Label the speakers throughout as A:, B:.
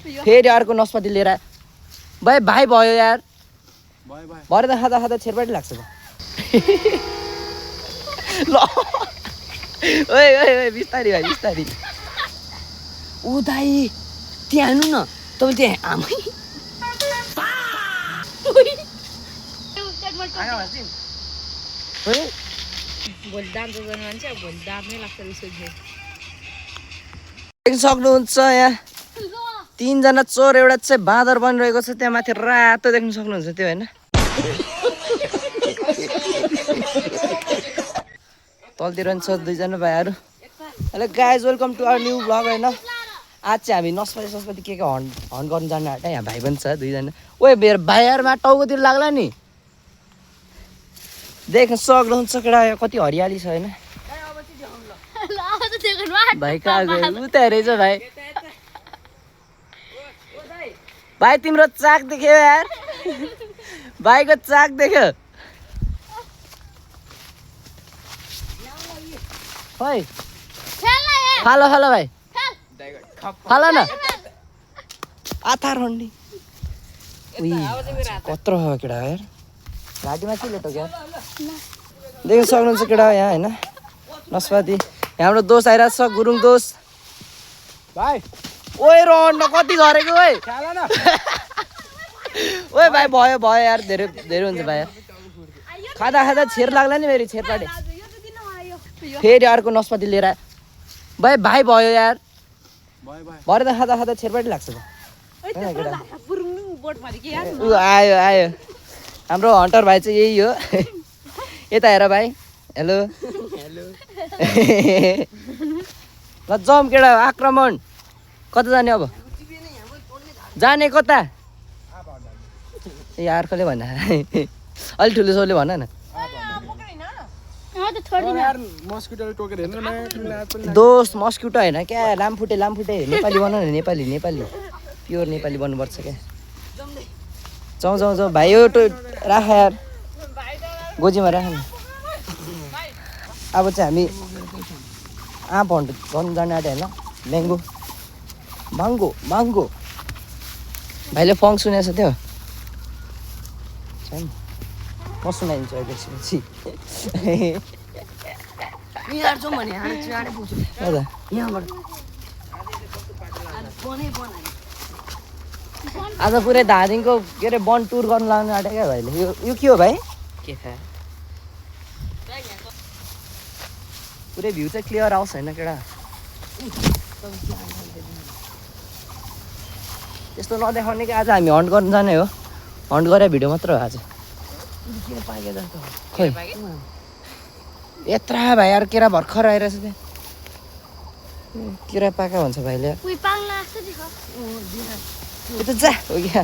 A: फेरि अर्को नस्पति लिएर भाइ भाइ भयो यार भरे त खाँदा खाँदा छेरपाटी लाग्छ त ल ओए ओए ओए बिस्तारी भाइ बिस्तारी ऊ दाइ त्यहाँ हाल्नु न तपाईँ त्यहाँ आमै सक्नुहुन्छ यहाँ 3 जना चोर एउटा चाहिँ बाँदर बनिरहेको छ त्यहाँ माथि रातो देख्न सक्नुहुन्छ त्यो होइन तलतिर पनि छ 2 जना भाइहरू hello guys welcome to our new vlog होइन आज चाहिँ हामी नस्पति के हन्ट गर्नु जानु आँट यहाँ भाइ पनि छ 2 जना ओए मेरो भाइहरूमा टाउकोतिर लाग्ला नि देख्न सक्नुहुन्छ केटा कति हरियाली छ होइन भाइ कहाँ गयो उता हेरेछ भाइ भाइ तिम्रो चाक देख्यो यार भाइको चाक देख्यो भाइ फालो फालो भाइ फालो न आथा रन्डी कत्रो हो केटा यार घाँटीमा के लेटो क्या देख्न सक्नुहुन्छ केटा यहाँ होइन नस्पति हाम्रो दोस्त आइरहेको छ गुरुङ दोस्त भाइ ओए रन्ड कति गरेको ओए ओए भाइ भयो भयो यार धेरै धेरै हुन्छ भाइ खाँदा खाँदा छेर लाग्ला नि फेरि छेरपाटी फेरि अर्को नस्पति लिएर भाइ भाइ भयो यार भरे त खाँदा खाँदा छेरपाटी लाग्छ त ऊ आयो आयो हाम्रो हन्टर भाइ चाहिँ यही हो यता हेर भाइ हेलो ल जम केटा आक्रमण कता जाने अब जाने कता ए अर्कोले भन अलि ठुलो सोले भन न दोस्त मस्किटो होइन क्या लामफुटे नेपाली बनाउनु न नेपाली नेपाली प्योर नेपाली बन्नुपर्छ क्या जाउँ जाउँ जाउँ भाइ यो राख यार गोजीमा राख न अब चाहिँ हामी आँप हन्ट गर्नु जाने आँटे होइन म्याङ्गो माङ्गो माङ्गो भाइले फङ सुनेको छ त्यो छैन म सुनाइदिन्छु एकैछिन आज पुरै धादिङको के अरे वन टुर गर्नु लाग्नु आँट्यो क्या भाइले यो के हो भाइ के खा पुरै भ्यू चाहिँ क्लियर आओस् होइन केटा त्यस्तो नदेखाउने कि आज हामी हन्ट गर्नु जाने हो हन्ट गरे भिडियो मात्र हो आज खै यत्रा भाइ यार केरा भर्खर आइरहेछ त्यहाँ केरा पाका भन्छ भाइले त जा हो क्या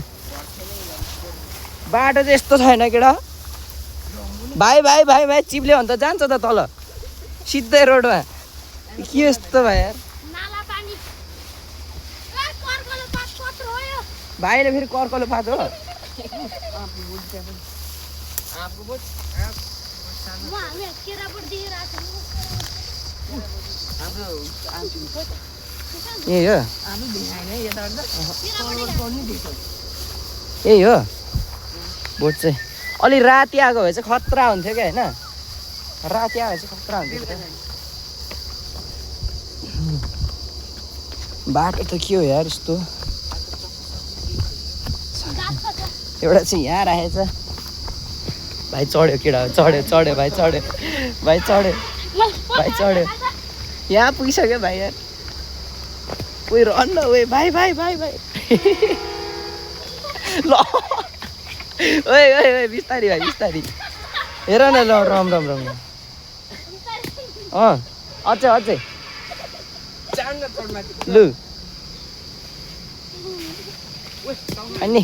A: बाटो चाहिँ यस्तो छैन केटा भाइ भाइ भाइ भाइ चिप्ले भने त जान्छ त तल सिधै रोडमा के यस्तो भाइ यार भाइले फेरि कर्कलो पात हो यही हो यही हो बोट चाहिँ अलि राति आएको भए चाहिँ खतरा हुन्थ्यो क्या होइन राति आयो चाहिँ खतरा हुन्थ्यो बाटो त के हो यार यस्तो एउटा चाहिँ यहाँ राखेछ भाइ चढ्यो केटा चढ्यो चढ्यो भाइ चढ्यो भाइ चढ्यो भाइ चढ्यो यहाँ पुगिसक्यो भाइ यार उयो रन न उयो भाइ भाइ भाइ भाइ ल ओए ओए ओए बिस्तारी भाइ बिस्तारी हेर न ल रम रम रम अझै अझै लु अनि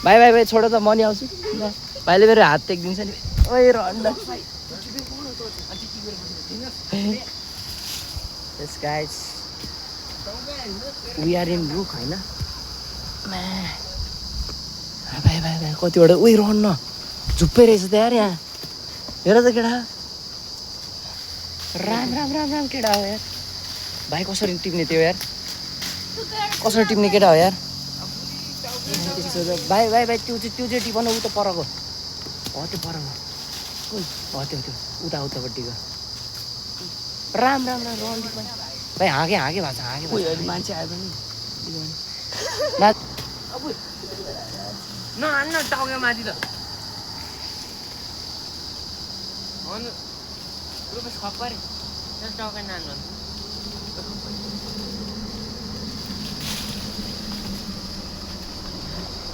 A: भाइ भाइ भाइ छोड त म नि आउँछु भाइले मेरो हात टेकिदिन्छ नि ओए रन्ड यस गाइस वी आर इन रुख होइन भाइ भाइ भाइ कतिवटा उयो रन्न झुप्पै रहेछ त यार यहाँ हेर त केटा राम राम राम राम केटा हो यार भाइ कसरी टिप्ने त्यो यार कसरी टिप्ने केटा हो यार भाइ भाइ भाइ त्यो चाहिँ टिपाउनु उता परको हो त्यो परको हो त्यो उतापट्टिको राम भाइ हाँगे भएको छ हाँगे मान्छे आयो पनि नहान्न टाउका माथि त टाउका नान्नु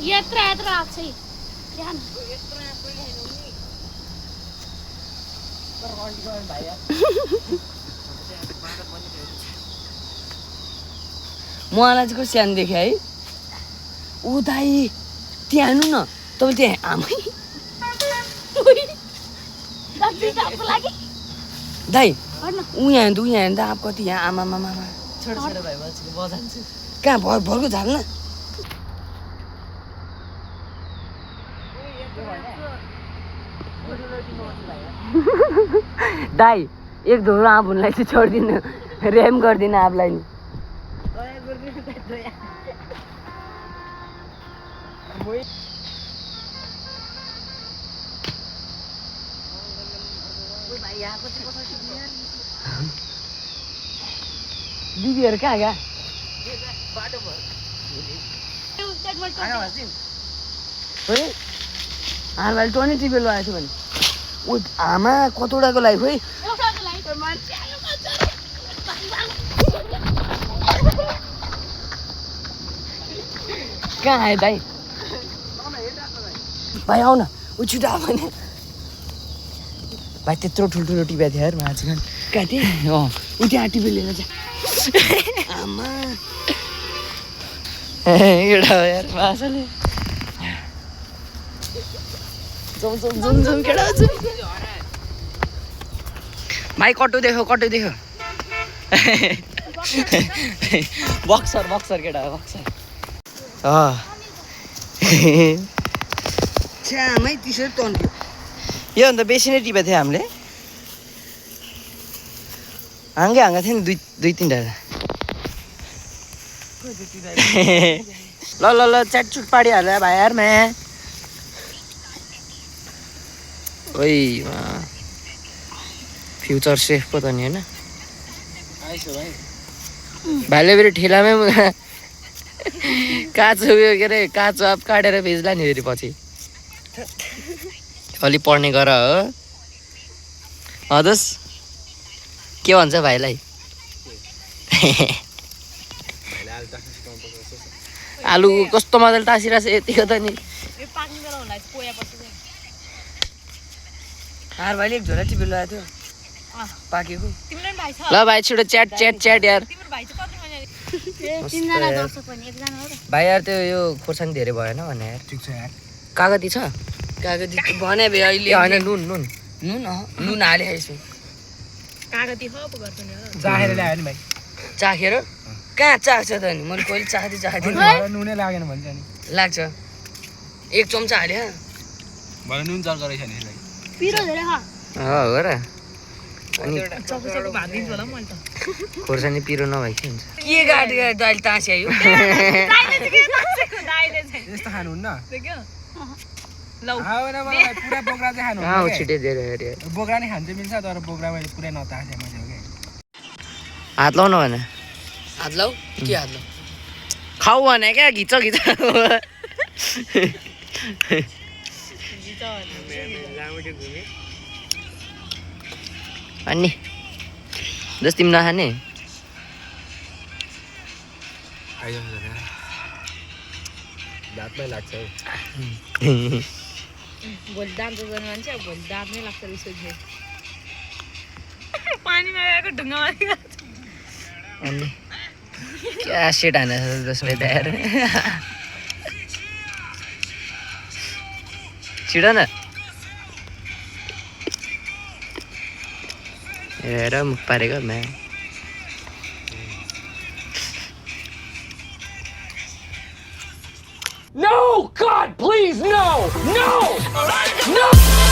B: यत्रो आएको छ
A: मलाई चाहिँ कस्तो सानो देखेँ है ऊ दाइ त्यहाँ हान्नु न तपाईँ त्यहाँ आमै दाइ ऊ यहाँ हेर्दा अब कति यहाँ आमा कहाँ भरको झाल्न दाइ एक धोरो आँबुनलाई चाहिँ छोडिदिनु ऱ्याम गरिदिनु आफूलाई नि दिदीहरू कहाँ गया आमाले टोनी टिपेल लगाएको थियो भने ऊ आमा कतिवटाको लागि खोइ कहाँ आयो दाइ भाइ आऊ न ऊ छिटो आऊ भने भाइ त्यत्रो ठुल्ठुलो टिपेको थियो यार मान्छे कहाँ थिएँ अँ ऊ त्यहाँ टिपेल लिएर चाहिँ आमा एउटा हो यार माछाले जुम केटा भाइ कटु देखो बक्सर केटा हो बक्सर छ्यामै त्यसरी तन्क्यो योभन्दा बेसी नै टिपेको थियो हामीले हाँगा थियो नि दुई तिनवटा ल च्याटचुट पाडिहाल्यो भाइ यारमा ओइ फ्युचर सेफ पो त नि होइन भाइले फेरि ठेलामै काँचो उयो के अरे काँचो अब काटेर बेच्ला नि फेरि पछि अलि पढ्ने गर हो हदस के भन्छ भाइलाई आलु कस्तो मजाले टाँसिरहेको छ यतिको त नि हार भाइले एक झोला टिपेर लगाएको थियो पाकेको ल भाइ छिटो च्याट यार भाइ यार त्यो यो खोर्सानी धेरै भएन भने यार ठिक छ यार कागती छ कागती भने भए अहिले होइन नुन हालिहाल्छु
B: कागती
C: चाखेर ल्यायो नि भाइ
A: चाखेर कहाँ चाख्छ त नि मैले कहिले चाख्दै
C: नुनै लागेन भन्छ नि
A: लाग्छ एक चम्चा हाल्यो
C: भरे नुन चर्को रहेछ नि यसलाई
B: पिरो धेरै
A: हो र अनि खोर्सानी पिरो नभए के हुन्छ के गाडी दाइले टाँस्यायो
C: यस्तो खानुहुन्न पुरा बोक्रा चाहिँ खानु
A: छिटै धेरै
C: बोक्रा नै खान्छ मिल्छ तर बोक्रा मैले पुरै नतासे मैले हो क्या
A: हात लाउन भने हात लाउ के हात लाउ खाऊ भने क्या घिच अनि जस तिमी नखाने
C: दाँतमै लाग्छ
B: भोलि दाम त जानु मान्छे अब भोलि दाम नै लाग्छ रिस पानीमा गएको ढुङ्गामा
A: अनि क्या सेट हाने जसले त यार छिटो न हेर मुख पारेको म्या
D: No! God, please, no! No! No!